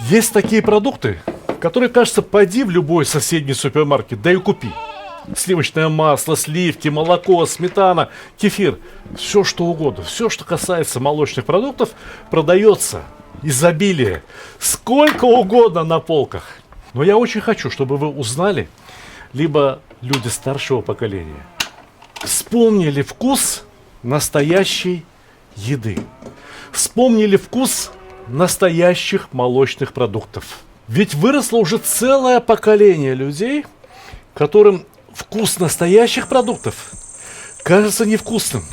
Есть такие продукты, которые, кажется, пойди в любой соседний супермаркет, да и купи. Сливочное масло, сливки, молоко, сметана, кефир. Все что угодно. Все, что касается молочных продуктов, продается. Изобилие. Сколько угодно на полках. Но я очень хочу, чтобы вы узнали, либо люди старшего поколения, вспомнили вкус настоящей еды. Вспомнили вкус настоящих молочных продуктов. Ведь выросло уже целое поколение людей, которым вкус настоящих продуктов кажется невкусным.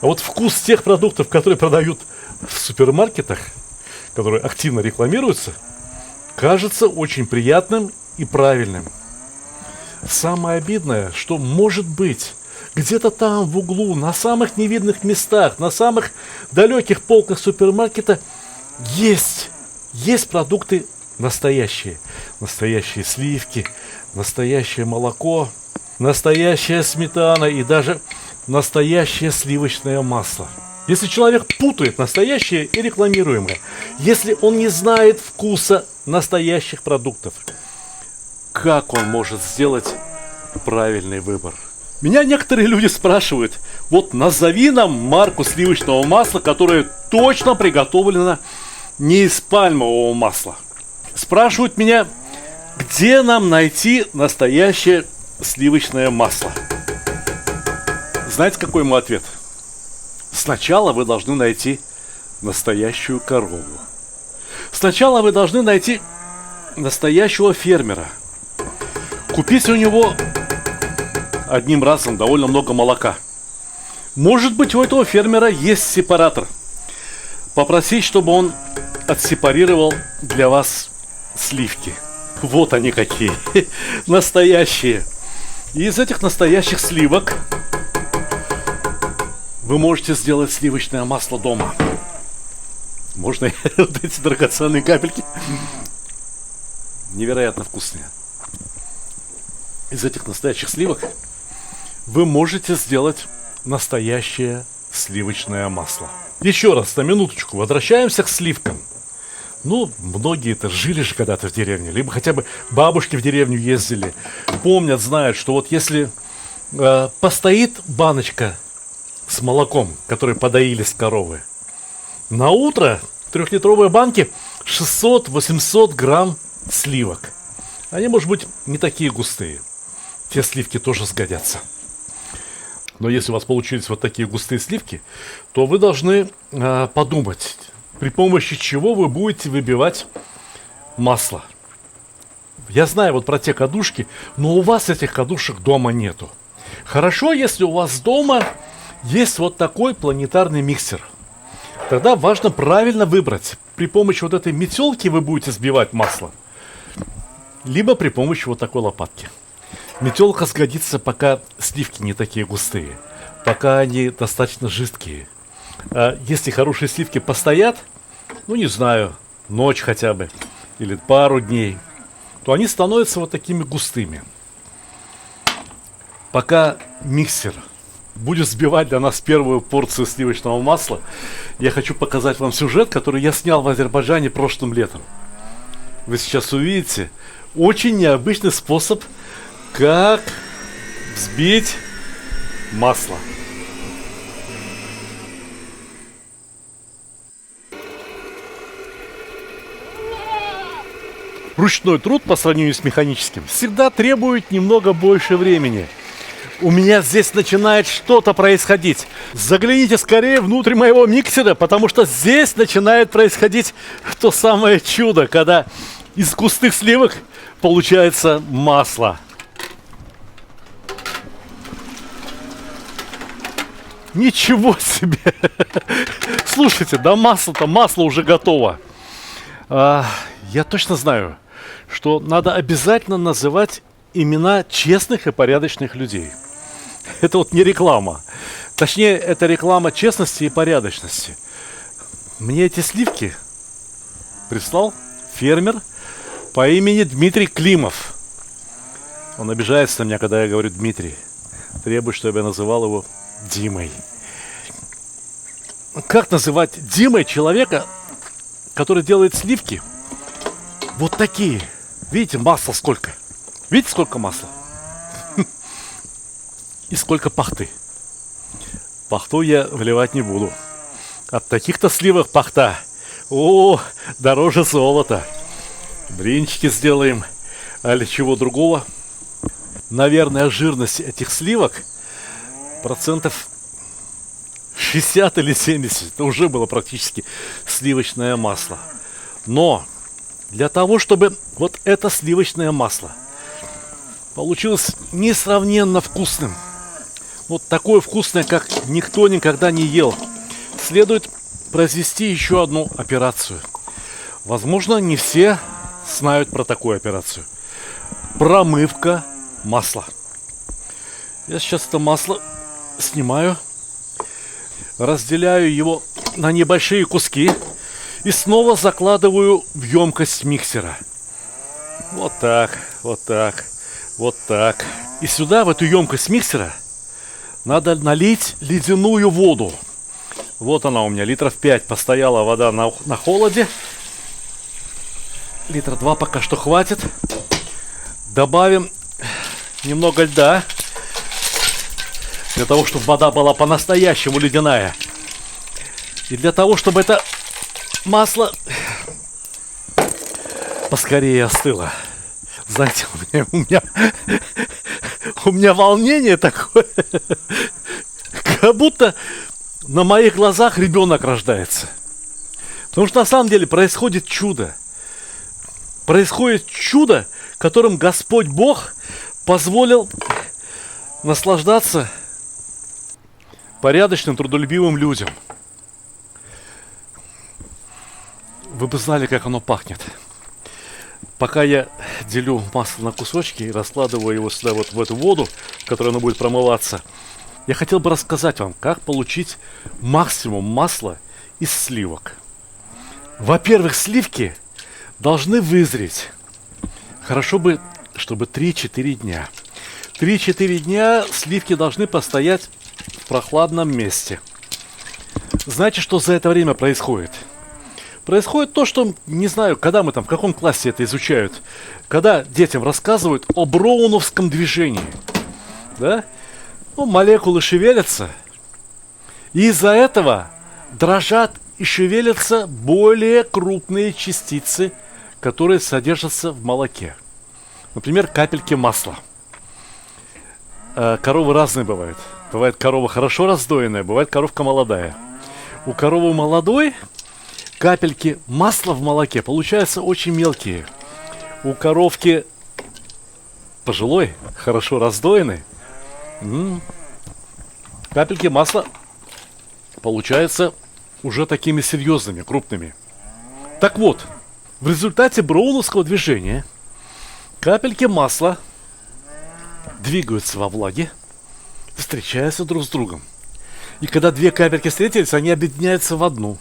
А вот вкус тех продуктов, которые продают в супермаркетах, которые активно рекламируются, кажется очень приятным и правильным. Самое обидное, что может быть где-то там в углу, на самых невидных местах, на самых далеких полках супермаркета есть продукты настоящие. Настоящие сливки, настоящее молоко, настоящая сметана и даже настоящее сливочное масло. Если человек путает настоящее и рекламируемое, если он не знает вкуса настоящих продуктов, как он может сделать правильный выбор? Меня некоторые люди спрашивают, вот назови нам марку сливочного масла, которое точно приготовлено не из пальмового масла. Спрашивают меня, где нам найти настоящее сливочное масло? Знаете, какой мой ответ? Сначала вы должны найти настоящую корову. Сначала вы должны найти настоящего фермера. Купить у него одним разом довольно много молока. Может быть, у этого фермера есть сепаратор. Попросить, чтобы он отсепарировал для вас сливки. Вот они какие. Настоящие. И из этих настоящих сливок вы можете сделать сливочное масло дома. Можно вот эти драгоценные капельки. Невероятно вкусные. Из этих настоящих сливок вы можете сделать настоящее сливочное масло. Еще раз, на минуточку, возвращаемся к сливкам. Ну, многие-то жили же когда-то в деревне, либо хотя бы бабушки в деревню ездили. Помнят, знают, что вот если постоит баночка с молоком, который подоили с коровы, на утро в 3-литровой банке 600-800 грамм сливок. Они, может быть, не такие густые. Те сливки тоже сгодятся. Но если у вас получились вот такие густые сливки, то вы должны подумать, при помощи чего вы будете выбивать масло. Я знаю вот про те кадушки, но у вас этих кадушек дома нету. Хорошо, если у вас дома есть вот такой планетарный миксер. Тогда важно правильно выбрать. При помощи вот этой метелки вы будете сбивать масло, либо при помощи вот такой лопатки. Метелка сгодится, пока сливки не такие густые, пока они достаточно жидкие. А если хорошие сливки постоят, ну не знаю, ночь хотя бы, или пару дней, то они становятся вот такими густыми. Пока миксер будет взбивать для нас первую порцию сливочного масла, я хочу показать вам сюжет, который я снял в Азербайджане прошлым летом. Вы сейчас увидите очень необычный способ, как взбить масло. Ручной труд по сравнению с механическим всегда требует немного больше времени. У меня здесь начинает что-то происходить. Загляните скорее внутрь моего миксера, потому что здесь начинает происходить то самое чудо, когда из густых сливок получается масло. Ничего себе! Слушайте, да масло уже готово. Я точно знаю, что надо обязательно называть имена честных и порядочных людей. Это вот не реклама. Точнее, это реклама честности и порядочности. Мне эти сливки прислал фермер по имени Дмитрий Климов. Он обижается на меня, когда я говорю Дмитрий. Требует, чтобы я называл его Димой. как называть Димой человека, который делает сливки вот такие. Видите, масла сколько? Видите, сколько масла? И сколько пахты. Пахту я вливать не буду. От таких-то сливок пахта, дороже золота. Блинчики сделаем, или чего другого. Наверное, жирность этих сливок процентов 60 или 70. Это уже было практически сливочное масло. Но для того, чтобы вот это сливочное масло получилось несравненно вкусным, вот такое вкусное, как никто никогда не ел, следует произвести еще одну операцию. Возможно, не все знают про такую операцию. Промывка масла. Я сейчас это масло снимаю, разделяю его на небольшие куски и снова закладываю в емкость миксера. Вот так, вот так, вот так. И сюда, в эту емкость миксера, надо налить ледяную воду. Вот она у меня, литров 5 постояла вода на холоде. Литра 2 пока что хватит. Добавим немного льда, для того, чтобы вода была по-настоящему ледяная. И для того, чтобы это масло поскорее остыло. Знаете, у меня волнение такое, как будто на моих глазах ребенок рождается. Потому что на самом деле происходит чудо. Происходит чудо, которым Господь Бог позволил наслаждаться порядочным, трудолюбивым людям. Вы бы знали, как оно пахнет. Пока я делю масло на кусочки и раскладываю его сюда вот в эту воду, в которой оно будет промываться, я хотел бы рассказать вам, как получить максимум масла из сливок. Во-первых, сливки должны вызреть. Хорошо бы, чтобы 3-4 дня. 3-4 дня сливки должны постоять в прохладном месте. Знаете, что за это время происходит? Происходит то, что, не знаю, когда мы там, в каком классе это изучают, когда детям рассказывают о броуновском движении. Да? Ну, молекулы шевелятся, и из-за этого дрожат и шевелятся более крупные частицы, которые содержатся в молоке. Например, капельки масла. Коровы разные бывают. Бывает корова хорошо раздоенная, бывает коровка молодая. У коровы молодой капельки масла в молоке получаются очень мелкие. У коровки пожилой, хорошо раздоенной, капельки масла получаются уже такими серьезными, крупными. Так вот, в результате броуновского движения капельки масла двигаются во влаге, встречаются друг с другом. И когда две капельки встретились, они объединяются в одну.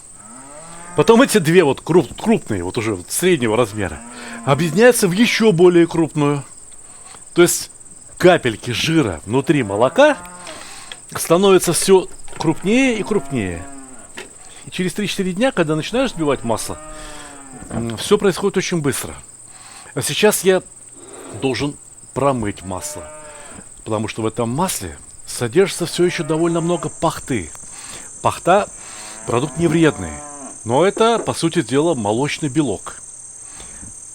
Потом эти две вот крупные, вот уже среднего размера, объединяются в еще более крупную. То есть капельки жира внутри молока становятся все крупнее и крупнее. И через 3-4 дня, когда начинаешь сбивать масло, все происходит очень быстро. А сейчас я должен промыть масло, потому что в этом масле содержится все еще довольно много пахты. Пахта – продукт невредный, но это, по сути дела, молочный белок.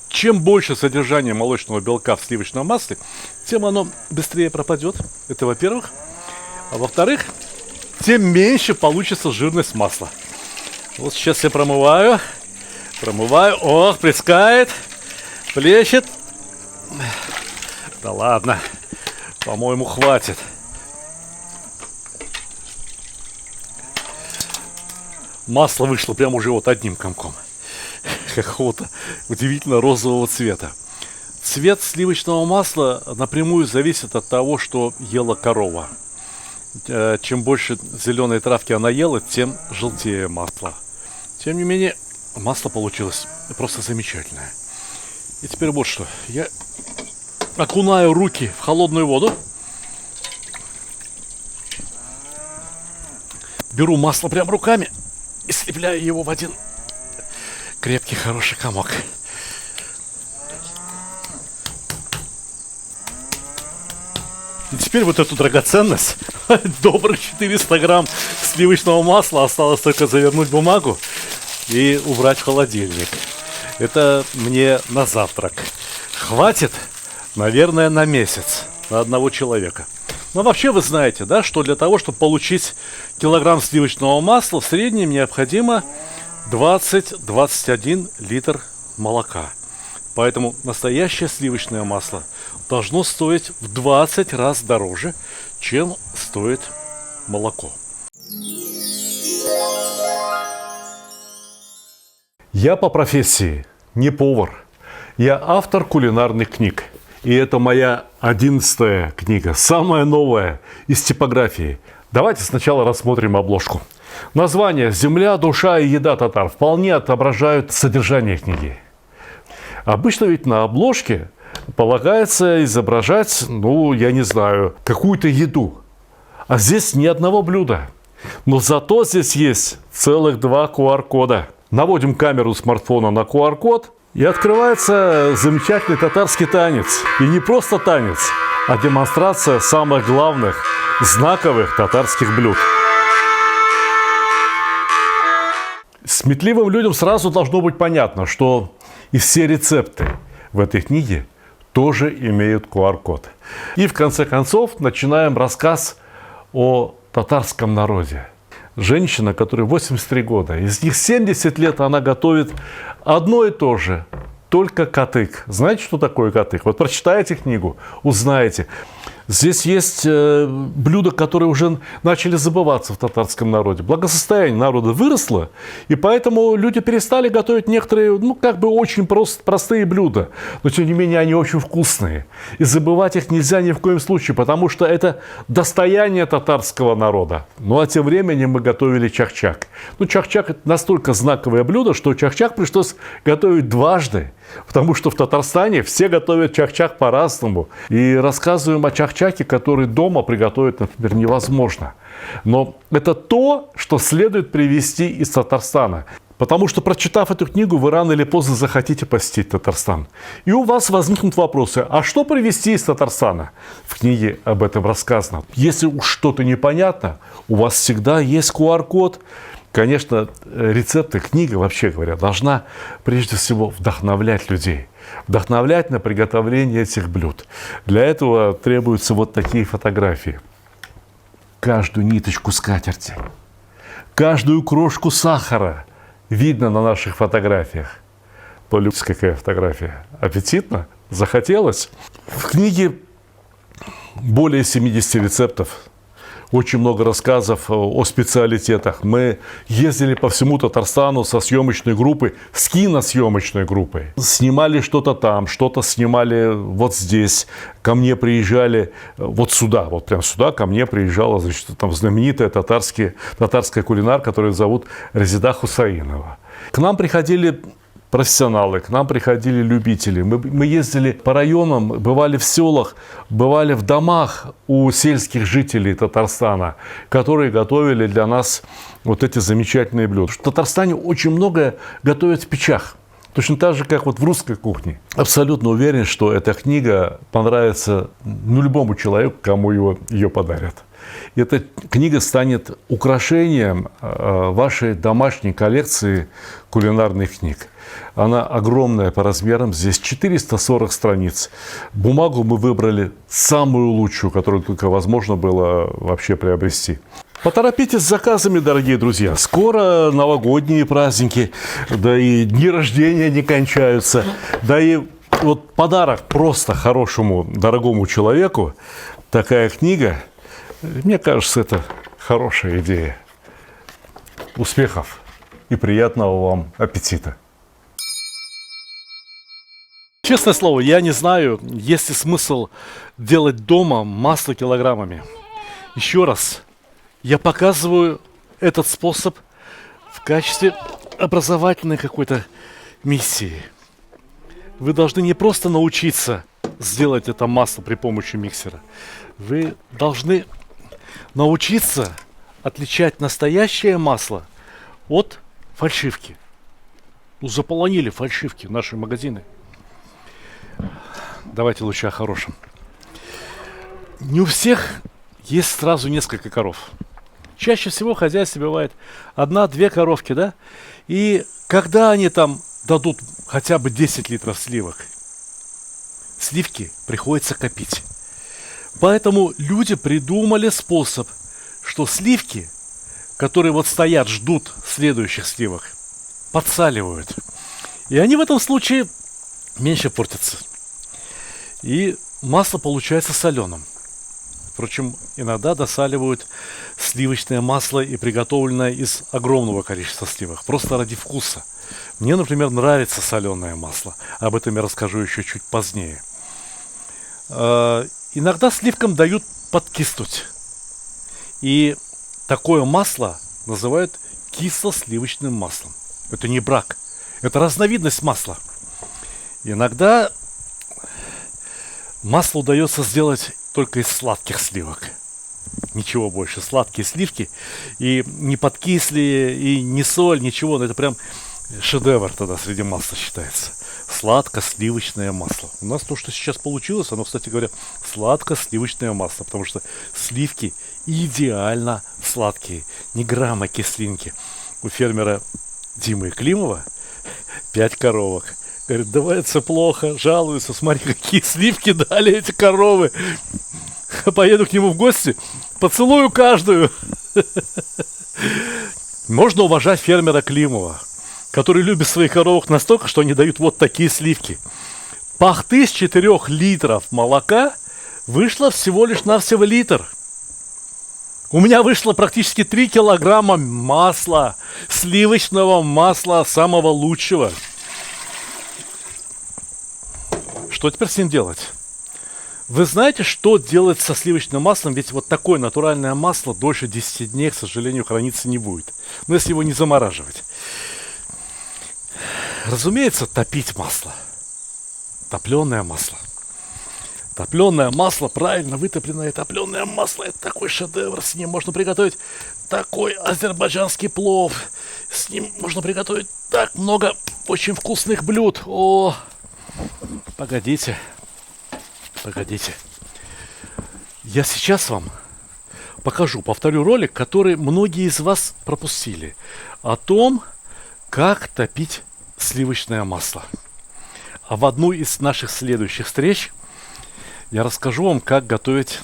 Чем больше содержание молочного белка в сливочном масле, тем оно быстрее пропадет. Это во-первых. А во-вторых, тем меньше получится жирность масла. Вот сейчас я промываю. Ох, плескает, плещет. Да ладно, по-моему, хватит. Масло вышло прямо уже вот одним комком. Какого-то удивительно розового цвета. Цвет сливочного масла напрямую зависит от того, что ела корова. Чем больше зеленой травки она ела, тем желтее масло. Тем не менее, масло получилось просто замечательное. И теперь вот что. Я окунаю руки в холодную воду. Беру масло прям руками. и слепляю его в один крепкий, хороший комок. И теперь вот эту драгоценность, добрых 400 грамм сливочного масла, осталось только завернуть бумагу и убрать в холодильник. Это мне на завтрак. Хватит, наверное, на месяц, на одного человека. Но вообще вы знаете, да, что для того, чтобы получить килограмм сливочного масла, в среднем необходимо 20-21 литр молока. Поэтому настоящее сливочное масло должно стоить в 20 раз дороже, чем стоит молоко. Я по профессии не повар. Я автор кулинарных книг. И это моя 11-я книга, самая новая из типографии. Давайте сначала рассмотрим обложку. Название «Земля, душа и еда татар» вполне отображают содержание книги. Обычно ведь на обложке полагается изображать, я не знаю, какую-то еду. А здесь ни одного блюда. Но зато здесь есть целых 2 QR-кода. Наводим камеру смартфона на QR-код, и открывается замечательный татарский танец. И не просто танец, а демонстрация самых главных, знаковых татарских блюд. Сметливым людям сразу должно быть понятно, что и все рецепты в этой книге тоже имеют QR-код. И в конце концов начинаем рассказ о татарском народе. Женщина, которой 83 года, из них 70 лет она готовит одно и то же, только катык. Знаете, что такое катык? Вот прочитайте книгу, узнаете. Здесь есть блюда, которые уже начали забываться в татарском народе. Благосостояние народа выросло, и поэтому люди перестали готовить некоторые, очень простые блюда. Но, тем не менее, они очень вкусные. И забывать их нельзя ни в коем случае, потому что это достояние татарского народа. Ну, а тем временем мы готовили чак-чак. Чак-чак – это настолько знаковое блюдо, что чак-чак пришлось готовить дважды. Потому что в Татарстане все готовят чак-чак по-разному. И рассказываем о чак-чаке, который дома приготовить, например, невозможно. Но это то, что следует привезти из Татарстана. Потому что, прочитав эту книгу, вы рано или поздно захотите посетить Татарстан. И у вас возникнут вопросы, а что привезти из Татарстана? В книге об этом рассказано. Если уж что-то непонятно, у вас всегда есть QR-код. Конечно, рецепты, книга, вообще говоря, должна прежде всего вдохновлять людей. Вдохновлять на приготовление этих блюд. Для этого требуются вот такие фотографии. Каждую ниточку скатерти, каждую крошку сахара видно на наших фотографиях. Полюбите, какая фотография. Аппетитно? Захотелось? В книге более 70 рецептов. Очень много рассказов о специалитетах. Мы ездили по всему Татарстану со съемочной группой, с киносъемочной группой. Снимали что-то там, что-то снимали вот здесь. Ко мне приезжали вот сюда, вот прям сюда ко мне приезжала, там знаменитая татарская кулинар, которую зовут Резида Хусаинова. К нам приходили профессионалы, к нам приходили любители. Мы ездили по районам, бывали в селах, бывали в домах у сельских жителей Татарстана, которые готовили для нас вот эти замечательные блюда. В Татарстане очень многое готовят в печах. Точно так же, как вот в русской кухне. Абсолютно уверен, что эта книга понравится любому человеку, кому ее подарят. И эта книга станет украшением вашей домашней коллекции кулинарных книг. Она огромная по размерам, здесь 440 страниц. Бумагу мы выбрали самую лучшую, которую только возможно было вообще приобрести. Поторопитесь с заказами, дорогие друзья. Скоро новогодние праздники, да и дни рождения не кончаются. Да и вот подарок просто хорошему, дорогому человеку, такая книга, мне кажется, это хорошая идея. Успехов и приятного вам аппетита. Честное слово, я не знаю, есть ли смысл делать дома масло килограммами. Еще раз, я показываю этот способ в качестве образовательной какой-то миссии. Вы должны не просто научиться сделать это масло при помощи миксера. Вы должны научиться отличать настоящее масло от фальшивки. Ну, заполонили фальшивки наши магазины. Давайте лучше о хорошем. Не у всех есть сразу несколько коров. Чаще всего в хозяйстве бывает 1-2 коровки, да? И когда они там дадут хотя бы 10 литров сливок, сливки приходится копить. Поэтому люди придумали способ, что сливки, которые вот стоят, ждут следующих сливок, подсаливают. И они в этом случае меньше портятся. И масло получается соленым. Впрочем, иногда досаливают сливочное масло и приготовленное из огромного количества сливок, просто ради вкуса. Мне, например, нравится соленое масло. Об этом я расскажу еще чуть позднее. Иногда сливкам дают подкиснуть. И такое масло называют кисло-сливочным маслом. Это не брак, это разновидность масла. Иногда масло удается сделать только из сладких сливок. Ничего больше. Сладкие сливки. И не подкисли, и не соль, ничего. Но это прям шедевр тогда среди масла считается. Сладко-сливочное масло. У нас то, что сейчас получилось, оно, кстати говоря, сладко-сливочное масло. Потому что сливки идеально сладкие. Ни грамма кислинки. У фермера Димы Климова 5 коровок. Говорит, давайте плохо, жалуются, смотри, какие сливки дали эти коровы. Поеду к нему в гости, поцелую каждую. Можно уважать фермера Климова, который любит своих коровок настолько, что они дают вот такие сливки. Пахты с 4 литров молока вышло всего лишь навсего литр. У меня вышло практически 3 килограмма масла, сливочного масла самого лучшего. Что теперь с ним делать? Вы знаете, что делать со сливочным маслом? Ведь вот такое натуральное масло дольше 10 дней, к сожалению, храниться не будет. Но если его не замораживать. Разумеется, топить масло. Топленое масло. Топленое масло, правильно вытопленное топленое масло. Это такой шедевр. С ним можно приготовить такой азербайджанский плов. С ним можно приготовить так много очень вкусных блюд. О! Погодите. Я сейчас вам повторю ролик, который многие из вас пропустили. О том, как топить сливочное масло. А в одну из наших следующих встреч я расскажу вам, как готовить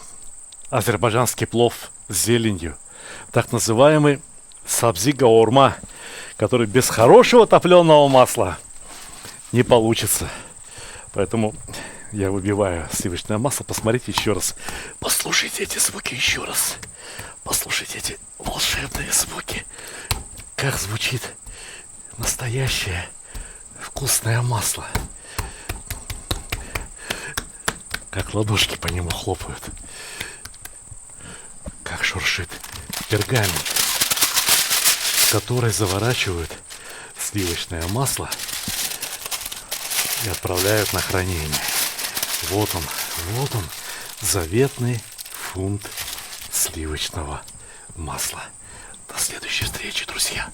азербайджанский плов с зеленью. Так называемый сабзи гаурма, который без хорошего топленого масла не получится. Поэтому я выбиваю сливочное масло. Посмотрите еще раз. Послушайте эти звуки еще раз. Послушайте эти волшебные звуки. Как звучит настоящее вкусное масло. Как ладошки по нему хлопают. Как шуршит пергамент, в который заворачивают сливочное масло и отправляют на хранение. Вот он, заветный фунт сливочного масла. До следующей встречи, друзья.